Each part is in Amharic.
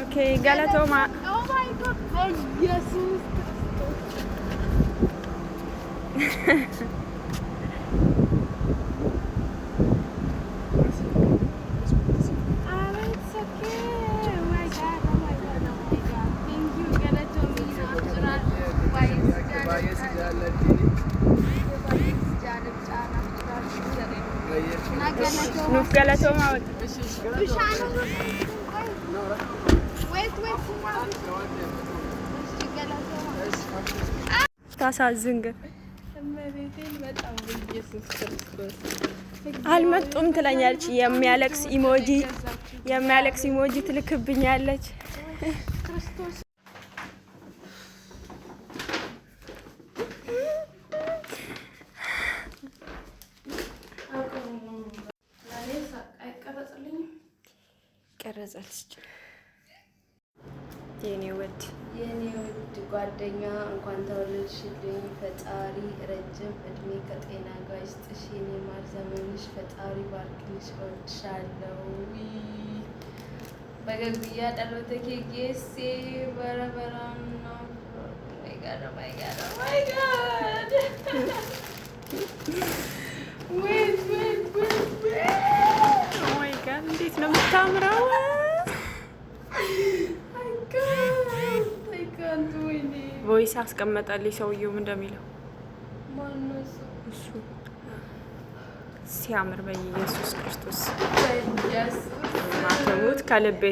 Okay, galatoma. Oh my God. በኢየሱስ ኧረ it's okay. Oh my God. Oh my God. Oh my God. Thank you ገለቶሚና ጭራር ባይስ ጃለብ ጫና ጭራር እና ገለቶማ Nuuf galatoma. ብሻኑ wait ገለቶማ ታሳዝን ግን እመቤቴን በጣም በኢየሱስ ክርስቶስ አልመጡም ትለኛለች። የሚያለቅስ ኢሞጂ ትልክብኛለች። ክርስቶስ ቀረጸልች የኔ ውድ ጓደኛ እንኳን ተወለድሽልኝ። ፈጣሪ ረጅም እድሜ ከጤና ጋር ይስጥሽ። የኔ ማር ዘመንሽ ፈጣሪ ባርክልሽ። እወድሻለሁ። በገብያ ጠሎተ ኬጌሴ በረበራም ነው። ማይ ጋድ ዌት ኦማይ ጋድ እንዴት ነው የምታምረው! ቮይስ አስቀመጠልኝ ሰውየው እንደሚለው እሱ ሲያምር በኢየሱስ ክርስቶስ ማተሙት ከልቤ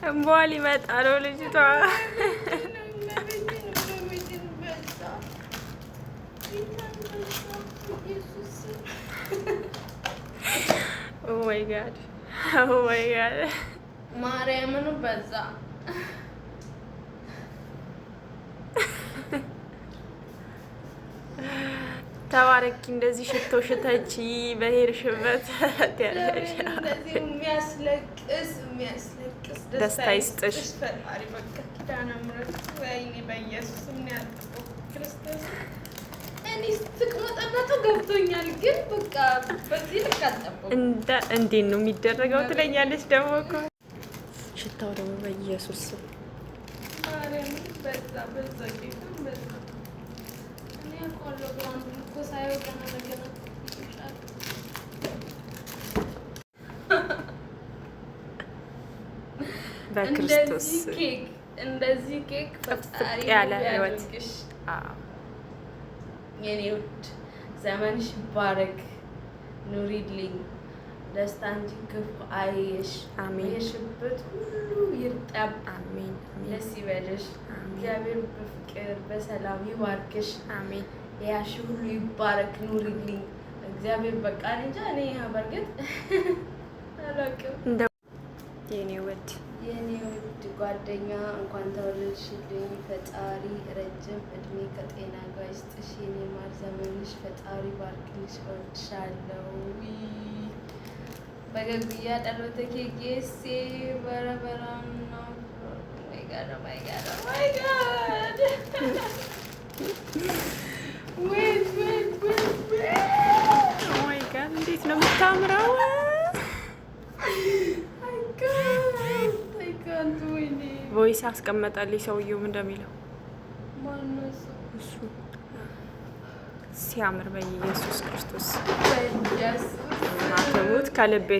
እንቧ ሊመጣ ነው ልጅቷ። ኦ ማይ ጋድ ማርያምን በዛ ተባረኪ። እንደዚህ ሽቶ ሽተቺ በሄድሽበት ያለሽ እንደዚህ የሚያስለቅስ ደስታ ይስጥሽ። ፈጣሪ በቃ ኪዳነ ምሕረት ወይኔ በኢየሱስ ምን ያጥቁ ክርስቶስ። እኔ ስትቅመጠመጡ ገብቶኛል፣ ግን በቃ በዚህ ልክ አልጠበኩም። እንዴት ነው የሚደረገው ትለኛለች ደግሞ እኮ ሽታው ደግሞ በኢየሱስ ማርያም በዛ ጌታ በዛ እኔ አውቀዋለሁ። ብራንዱ እኮ ሳየው ገና ለገና ይሻል። በክርስቶስ እንደዚህ ኬክ ፈጣሪ ያለ ህይወት የኔ ውድ ዘመንሽ ይባረክ፣ ኑሪልኝ፣ ደስታ እንጂ ክፉ አይሽ። የሽበት ሁሉ ይርጠብ። አሜን። ደስ ይበልሽ። እግዚአብሔር በፍቅር በሰላም ይባርክሽ። አሜን። ያሽ ሁሉ ይባረክ፣ ኑሪልኝ። እግዚአብሔር በቃ እንጃ እኔ በርግጥ አላውቅም። የኔ ውድ ጓደኛ እንኳን ተወለድሽልኝ። ፈጣሪ ረጅም እድሜ ከጤና ጋር ይስጥሽ። የኔ ማር ዘመንሽ ፈጣሪ ባርክልሽ። እወድሻለሁ። በገብያ ጠሎተ ኬጌሴ በረበራም ነው። ማይ ጋድ ዌት ኦማይ ጋድ እንዴት ነው የምታምረው! ቮይስ አስቀመጠልኝ ሰውየው እንደሚለው እሱ ሲያምር በኢየሱስ ክርስቶስ ማተሙት ከልቤ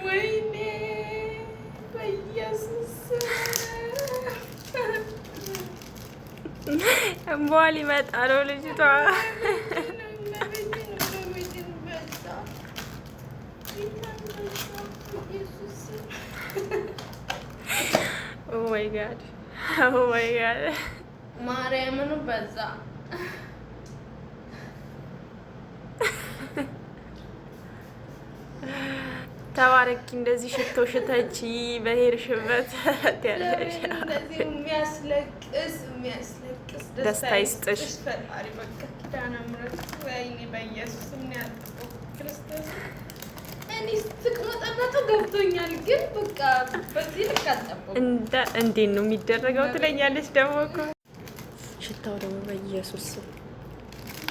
ወይኔ በኢየሱስ እንቧ ሊመጣ ነው ልጅቷ። ኦ ማይ ጋድ ማርያምን በዛ ተባረኪ። እንደዚህ ሽቶ ሽተቺ በሄድሽበት እንደዚህ የሚያስለቅስ ደስታ ይስጥሽ ፈጣሪ። በቃ ኪዳነ ምሕረት ወይኔ በኢየሱስ የሚያጥበው ክርስቶስ እኔ ስትመጣጣቱ ገብቶኛል፣ ግን በቃ በዚህ ልክ አልጠበኩም። እንዴት ነው የሚደረገው ትለኛለች ደግሞ እኮ ሽታው ደግሞ በኢየሱስ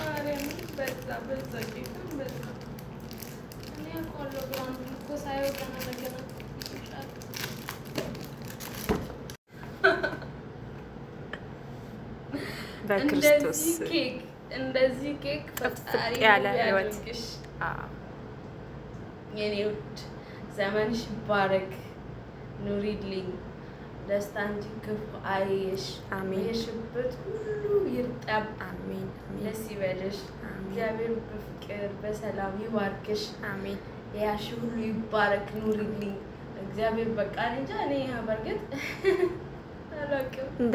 ማርያም በዛ ጌታ በዛ እኔ ቆሎ ብራንድ እኮ ሳይወጣ ነገና በክርስቶስ እንደዚህ ኬክ ፈጣሪ ያለ ህይወት የኔ ውድ ዘመንሽ ይባረክ፣ ኑሪልኝ፣ ደስታ እንጂ ክፉ አይሽ። የሽበት ሁሉ ይርጠብ። አሜን። ደስ ይበልሽ። እግዚአብሔር በፍቅር በሰላም ይባርክሽ። አሜን። ያሽ ሁሉ ይባረክ፣ ኑሪልኝ። እግዚአብሔር በቃ እንጃ እኔ በርግጥ አላውቅም። እንደ